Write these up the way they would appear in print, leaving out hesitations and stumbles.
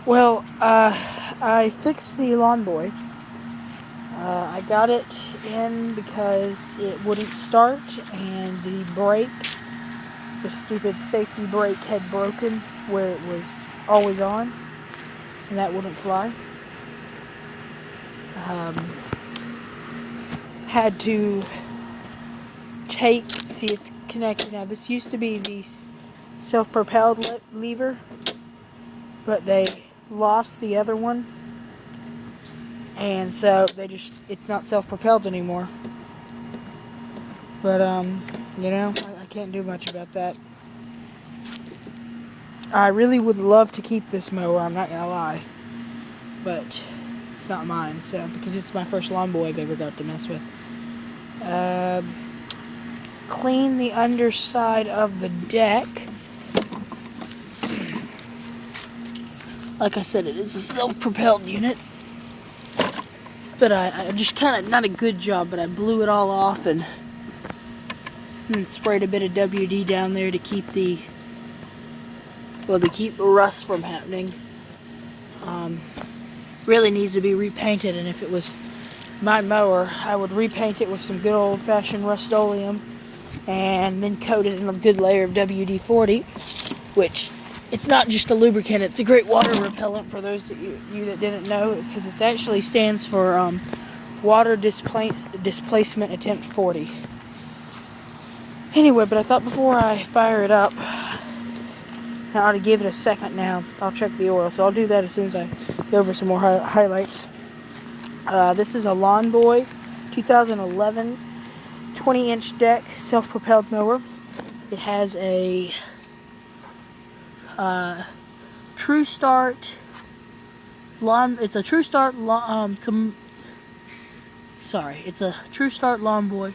Well, I fixed the lawn boy. I got it in because it wouldn't start, and the brake, the stupid safety brake, had broken where it was always on, and that wouldn't fly. Had to see, it's connected now. This used to be the self-propelled lever, but they lost the other one, and so it's not self-propelled anymore. But I can't do much about that. I really would love to keep this mower, I'm not gonna lie, but it's not mine, so, because it's my first lawn boy I've ever got to mess with. Clean the underside of the deck. Like I said, it is a self-propelled unit, but I just kind of, not a good job, but I blew it all off and sprayed a bit of WD down there to keep the rust from happening. Really needs to be repainted, and if it was my mower, I would repaint it with some good old-fashioned Rust-Oleum and then coat it in a good layer of WD-40, which, it's not just a lubricant, it's a great water repellent for those of you that didn't know, because it actually stands for Water Displacement Attempt 40. Anyway, but I thought before I fire it up, I ought to give it a second now. I'll check the oil, so I'll do that as soon as I go over some more highlights. This is a Lawn Boy 2011 20-inch deck self-propelled mower. It has a True Start lawn. It's a True Start it's a True Start Lawn Boy,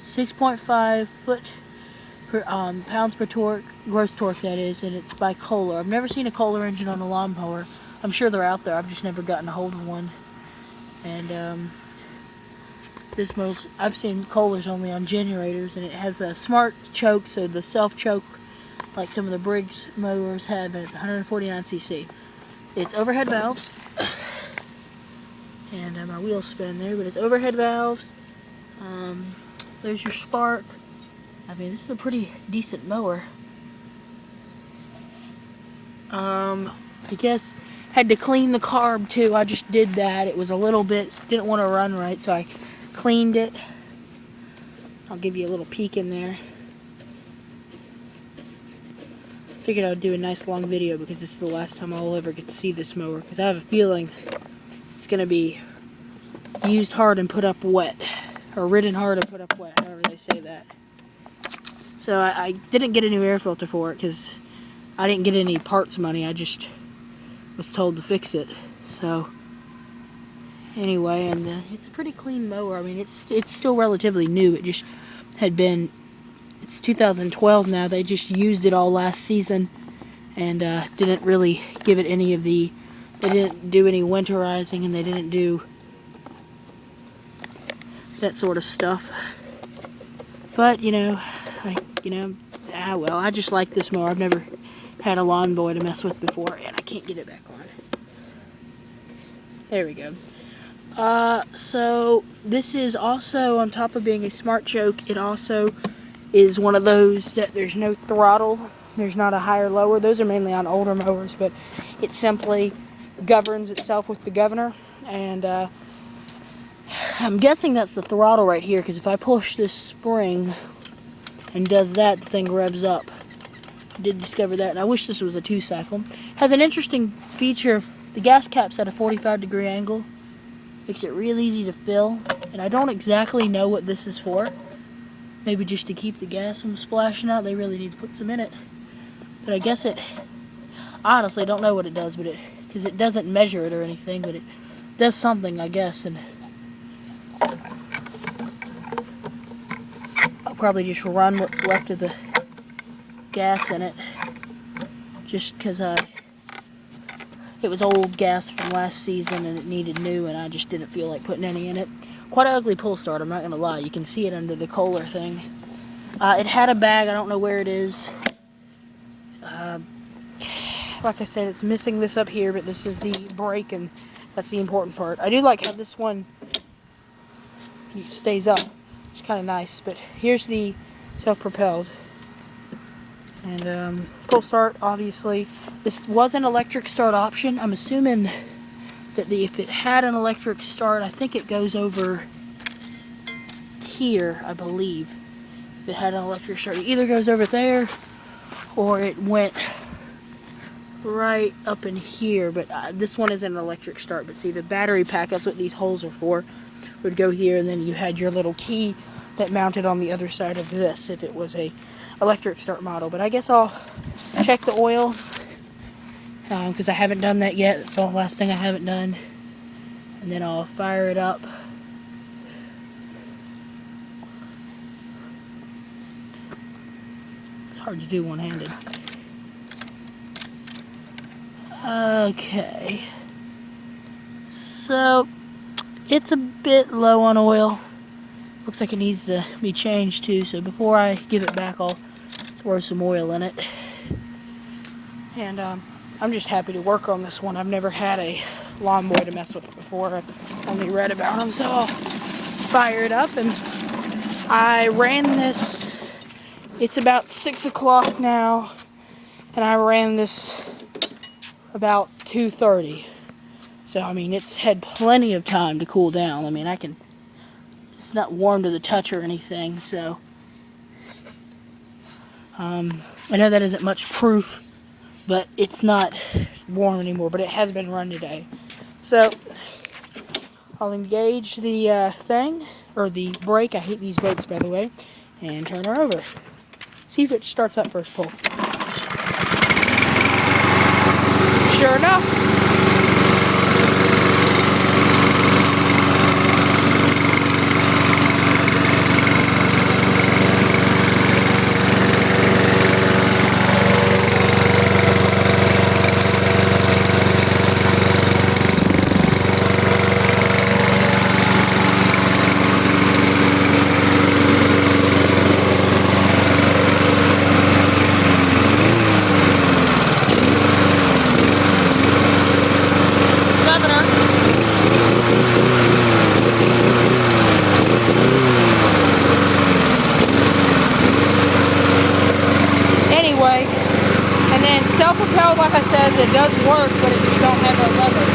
6.5 pounds per torque, gross torque that is, and it's by Kohler. I've never seen a Kohler engine on a lawnmower. I'm sure they're out there. I've just never gotten a hold of one. And I've seen Kohlers only on generators, and it has a smart choke, so the self-choke, like some of the Briggs mowers have, and it's 149cc. It's overhead valves, and my wheels spin there, but it's overhead valves. There's your spark. I mean, this is a pretty decent mower. I guess had to clean the carb too. I just did that. It was a little bit, didn't want to run right, so I cleaned it. I'll give you a little peek in there. Figured I'd do a nice long video because this is the last time I'll ever get to see this mower, because I have a feeling it's going to be used hard and put up wet, or ridden hard and put up wet, however they say that. So I didn't get a new air filter for it because I didn't get any parts money. I just was told to fix it. So anyway, and it's a pretty clean mower. I mean, it's still relatively new. It just had been, it's 2012 now. They just used it all last season and didn't really give it any of the, they didn't do any winterizing, and they didn't do that sort of stuff. But I just like this mower. I've never had a lawn boy to mess with before, and I can't get it back on. There we go. So this is also, on top of being a smart choke, it also is one of those that there's no throttle. There's not a higher lower. Those are mainly on older mowers, but it simply governs itself with the governor. And I'm guessing that's the throttle right here, because if I push this spring and does that, the thing revs up. I did discover that, and I wish this was a 2-cycle. Has an interesting feature. The gas cap's at a 45-degree angle. Makes it real easy to fill, and I don't exactly know what this is for. Maybe just to keep the gas from splashing out. They really need to put some in it. But I guess I honestly don't know what it does, but because it doesn't measure it or anything, but it does something, I guess. And I'll probably just run what's left of the gas in it, just because it was old gas from last season and it needed new, and I just didn't feel like putting any in it. Quite an ugly pull start, I'm not going to lie. You can see it under the Kohler thing. It had a bag, I don't know where it is. like I said, it's missing this up here, but this is the brake, and that's the important part. I do like how this one stays up. It's kind of nice, but here's the self-propelled. And pull start, obviously. This was an electric start option. I'm assuming that if it had an electric start, I think it goes over here, I believe. If it had an electric start, it either goes over there or it went right up in here. But this one is an electric start. But see, the battery pack, that's what these holes are for, would go here, and then you had your little key that mounted on the other side of this if it was a electric start model. But I guess I'll check the oil because I haven't done that yet. That's the last thing I haven't done. And then I'll fire it up. It's hard to do one-handed. Okay. So it's a bit low on oil. Looks like it needs to be changed too, so before I give it back, I'll throw some oil in it. And I'm just happy to work on this one. I've never had a lawnmower to mess with before. I've only read about them, so I'll fire it up. And I ran this, it's about 6 o'clock now, and I ran this about 2:30. So, I mean, it's had plenty of time to cool down. I mean, it's not warm to the touch or anything, so I know that isn't much proof, but it's not warm anymore, but it has been run today. So I'll engage the thing, or the brake. I hate these brakes, by the way, and turn her over. See if it starts up first pull. Sure enough. And then self-propelled, like I said, it does work, but it just don't have a lever.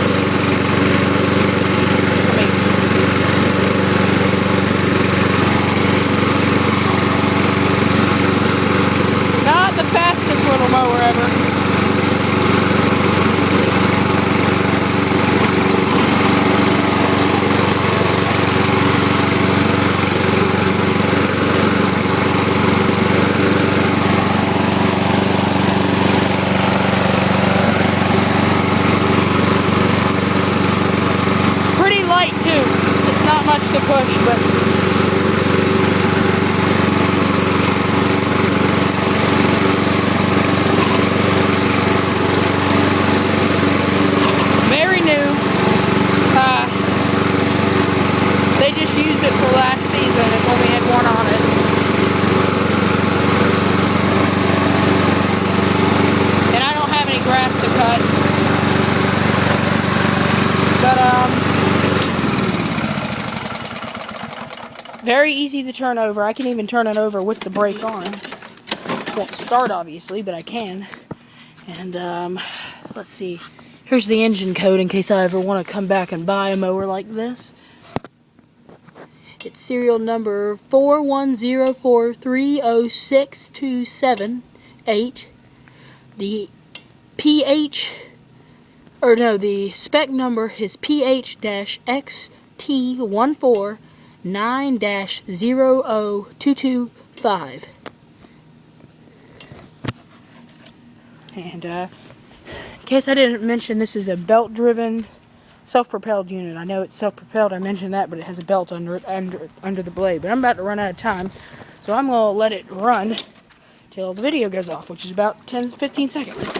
Not the fastest little mower ever. Light too. It's not much to push, but very new. They just used it for last season. It only had one on it. And I don't have any grass to cut. But very easy to turn over. I can even turn it over with the brake on. Won't start, obviously, but I can. And let's see. Here's the engine code in case I ever want to come back and buy a mower like this. It's serial number 410430627-8. The the spec number is PH-XT14 9-00225. And in case I didn't mention, this is a belt-driven, self-propelled unit. I know it's self-propelled, I mentioned that, but it has a belt under it, under the blade. But I'm about to run out of time, so I'm going to let it run till the video goes off, which is about 10-15 seconds.